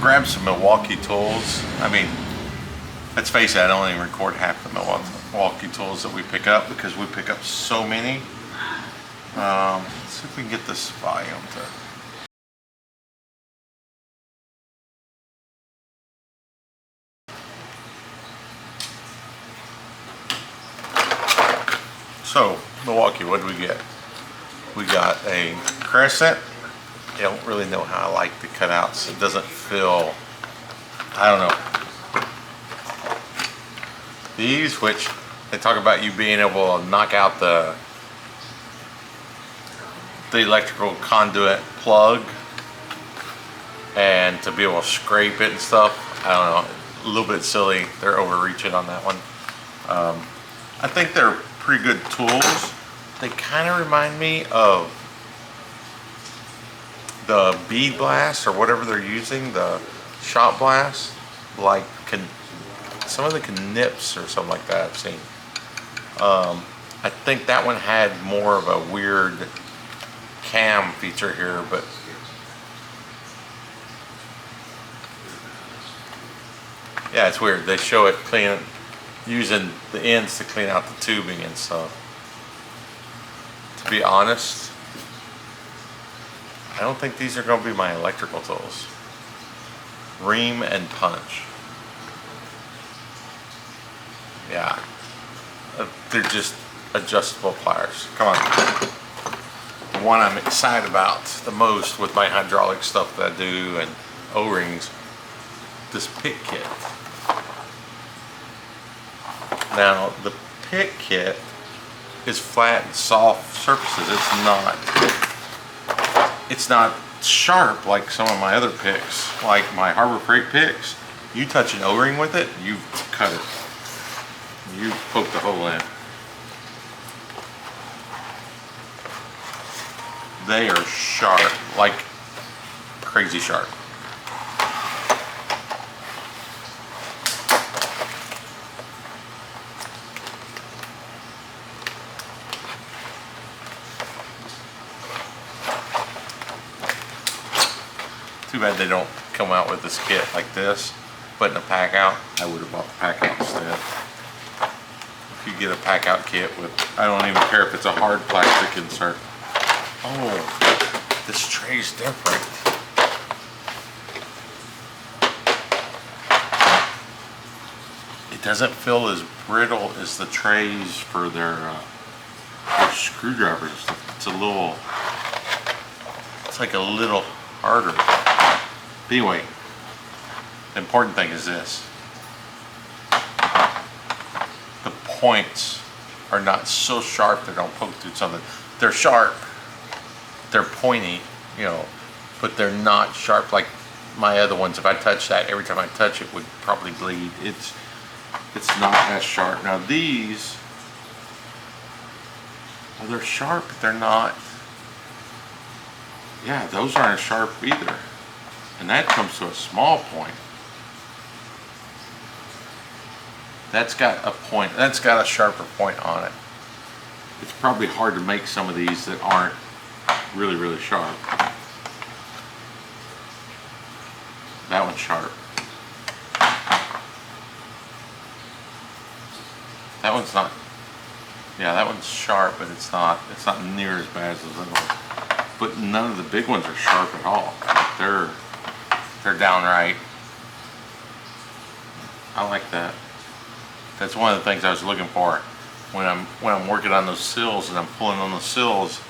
grab some Milwaukee tools. I mean, let's face it, I don't even record half the Milwaukee tools that we pick up because we pick up so many. Let's see if we can get this volume to... So, Milwaukee, what do we get? We got a crescent. I don't really know how I like the cutouts. It doesn't feel, I don't know. These, which they talk about you being able to knock out the electrical conduit plug and to be able to scrape it and stuff. I don't know, a little bit silly. They're overreaching on that one. I think they're pretty good tools. They kind of remind me of the bead blast or whatever they're using, the shot blast, like some of the nips or something like that I've seen. I think that one had more of a weird cam feature here, but yeah, it's weird. They show it using the ends to clean out the tubing and stuff. To be honest, I don't think these are going to be my electrical tools. Ream and punch. Yeah, they're just adjustable pliers. Come on. The one I'm excited about the most with my hydraulic stuff that I do and O-rings, this pick kit. Now, the pick kit is flat and soft surfaces. It's not sharp like some of my other picks, like my Harbor Freight picks. You touch an O-ring with it, you've cut it. You've poked the hole in. They are sharp, like crazy sharp. Too bad they don't come out with this kit like this, but in a pack out. I would have bought the pack out instead. If you get a pack out kit with, I don't even care if it's a hard plastic insert. Oh, this tray's different. It doesn't feel as brittle as the trays for their screwdrivers and stuff. It's like a little harder. But anyway, the important thing is this. The points are not so sharp they don't poke through something. They're sharp, they're pointy, you know, but they're not sharp like my other ones. If I touch that, every time I touch it would probably bleed. It's not as sharp. Now these, well, they're sharp, but they're not. Yeah, those aren't as sharp either. And that comes to a small point. That's got a point, that's got a sharper point on it. It's probably hard to make some of these that aren't really, really sharp. That one's sharp. That one's not, yeah, that one's sharp, but it's not near as bad as those other ones. But none of the big ones are sharp at all. They're downright. I like that. That's one of the things I was looking for when I'm working on those sills and I'm pulling on the sills.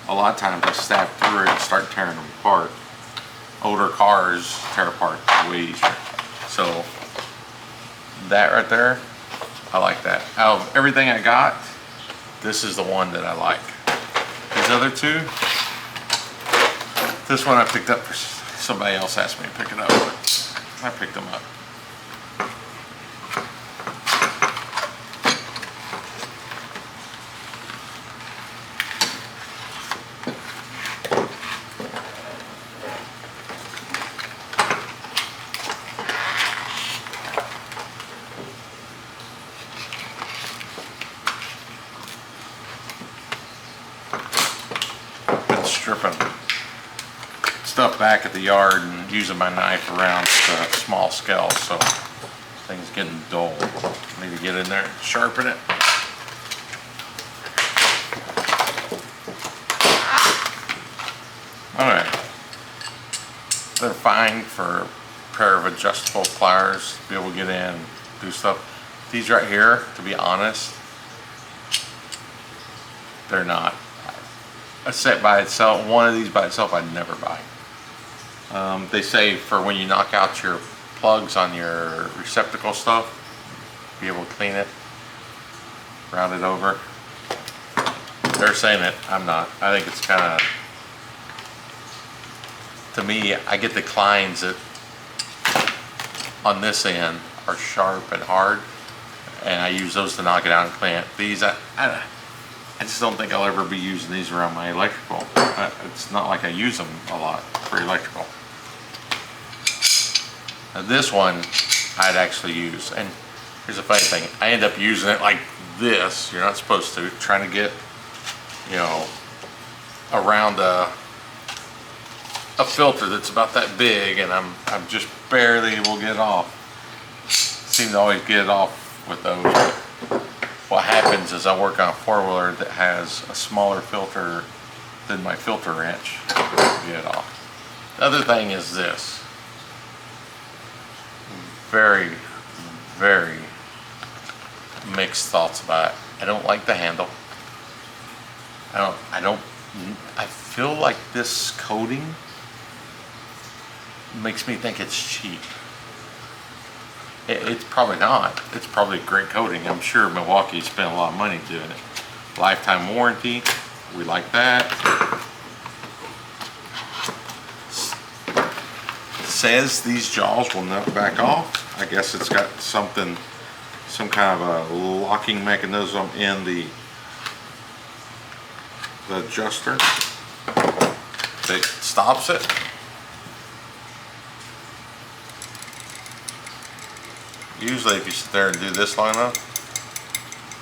A lot of times I stab through it and start tearing them apart. Older cars tear apart way easier. So that right there, I like that. Out of everything I got, this is the one that I like. These other two, this one I picked up for somebody else asked me to pick it up, but I picked them up. Stripping stuff back at the yard and using my knife around the small scale, so things getting dull. Need to get in there and sharpen it. Alright. They're fine for a pair of adjustable pliers to be able to get in and do stuff. These right here, to be honest, they're not. A set by itself, one of these by itself, I'd never buy. They say for when you knock out your plugs on your receptacle stuff, be able to clean it, round it over. They're saying it, I'm not. I think it's kind of, to me, I get the clines that on this end are sharp and hard, and I use those to knock it out and clean it. These, I just don't think I'll ever be using these around my electrical. It's not like I use them a lot for electrical. Now this one I'd actually use, and here's the funny thing, I end up using it like this. You're not supposed to, trying to get, you know, around a filter that's about that big, and I'm just barely able to get it off. Seem to always get it off with those. But what happens is I work on a four-wheeler that has a smaller filter than my filter wrench to get it off. The other thing is this. Very, very mixed thoughts about it. I don't like the handle. I feel like this coating makes me think it's cheap. It's probably not. It's probably a great coating. I'm sure Milwaukee spent a lot of money doing it. Lifetime warranty, we like that. Says these jaws will not back off. I guess it's got something, some kind of a locking mechanism in the adjuster that stops it. Usually if you sit there and do this long enough,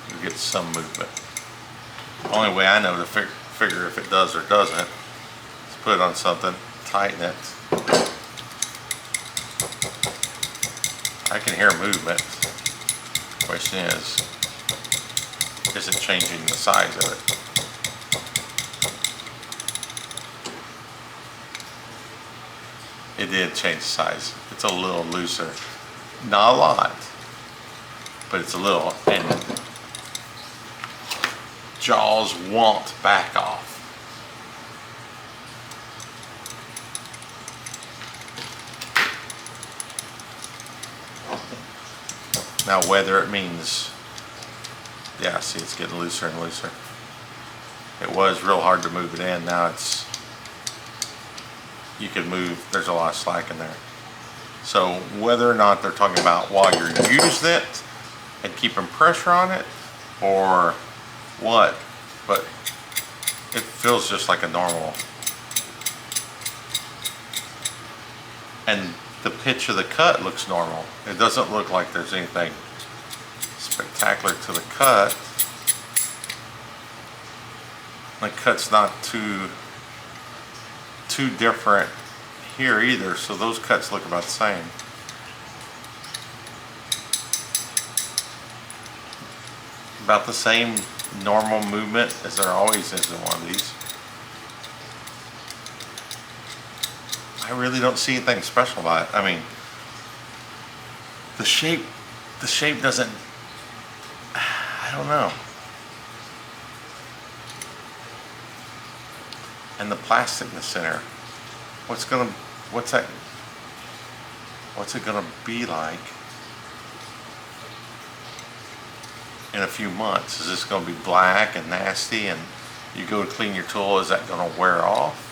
you get some movement. The only way I know to figure if it does or doesn't is put it on something, tighten it. I can hear movement. The question is it changing the size of it? It did change the size. It's a little looser. Not a lot, but it's a little. And jaws won't back off. Now whether it means, yeah, see, it's getting looser and looser. It was real hard to move it in. Now it's, you can move, there's a lot of slack in there. So whether or not they're talking about while you're using it and keeping pressure on it or what, but it feels just like a normal. And the pitch of the cut looks normal. It doesn't look like there's anything spectacular to the cut. The cut's not too different here either, so those cuts look about the same. About the same normal movement as there always is in one of these. I really don't see anything special about it. I mean, the shape doesn't, I don't know. And the plastic in the center, what's it gonna be like in a few months? Is this gonna be black and nasty, and you go to clean your tool, is that gonna wear off?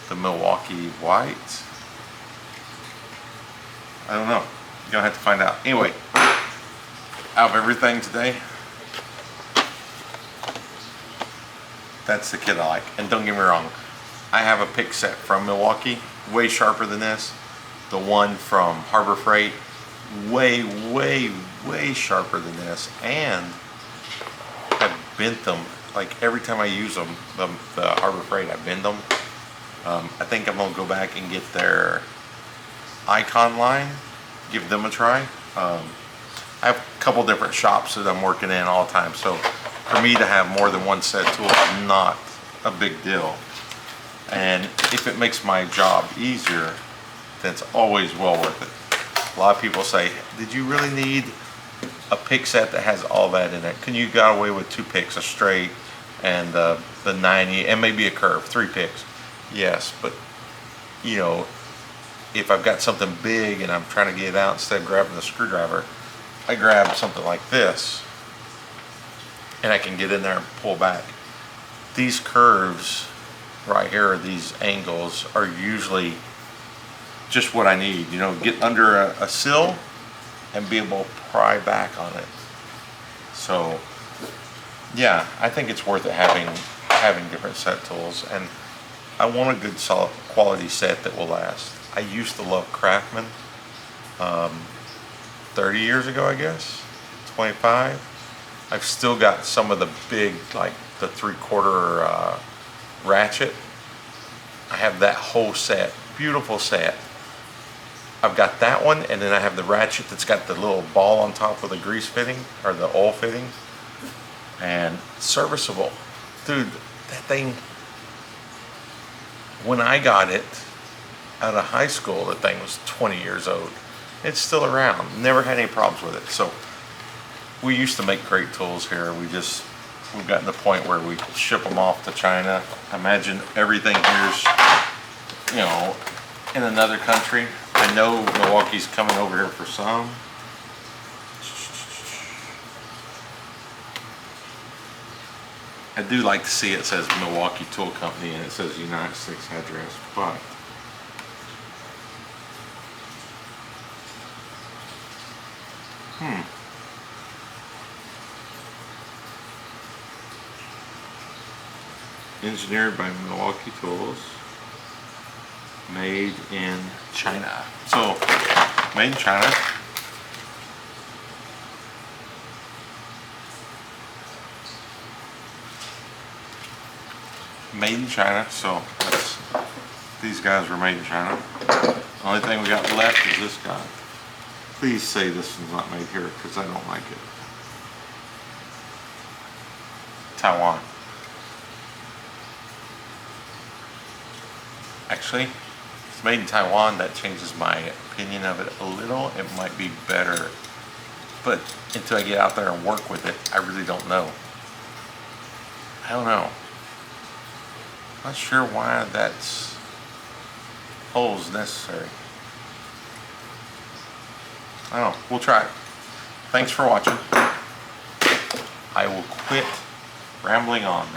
The Milwaukee white? I don't know. You're gonna have to find out. Anyway, out of everything today, that's the kit I like. And don't get me wrong, I have a pick set from Milwaukee, way sharper than this. The one from Harbor Freight, way, way, way sharper than this. And I've bent them, like every time I use them, the Harbor Freight, I bend them. I think I'm gonna go back and get their Icon line, give them a try. I have a couple different shops that I'm working in all the time, so for me to have more than one set tool is not a big deal. And if it makes my job easier, then it's always well worth it. A lot of people say, did you really need a pick set that has all that in it? Can you got away with 2 picks, a straight and the 90 and maybe a curve, 3 picks? Yes, but you know, if I've got something big and I'm trying to get it out, instead of grabbing the screwdriver, I grab something like this and I can get in there and pull back. These curves right here, these angles, are usually just what I need. You know, get under a sill and be able to pry back on it. So yeah, I think it's worth it having different set tools, and I want a good solid quality set that will last. I used to love Craftsman 30 years ago, I guess, 25. I've still got some of the big, like the 3/4 ratchet. I have that whole set, beautiful set. I've got that one, and then I have the ratchet that's got the little ball on top with the grease fitting, or the oil fitting, and serviceable. Dude, that thing, when I got it out of high school, the thing was 20 years old. It's still around, never had any problems with it. So we used to make great tools here. We've gotten to the point where we ship them off to China. Imagine everything here's, you know, in another country. I know Milwaukee's coming over here for some. I do like to see it says Milwaukee Tool Company and it says United States address, but engineered by Milwaukee Tools, made in China. So, made in China. Made in China, so these guys were made in China. The only thing we got left is this guy. Please say this one's not made here, because I don't like it. Taiwan. Actually, it's made in Taiwan. That changes my opinion of it a little. It might be better, but until I get out there and work with it, I really don't know. I don't know. Not sure why that's holes necessary. I don't know. We'll try it. Thanks for watching. I will quit rambling on.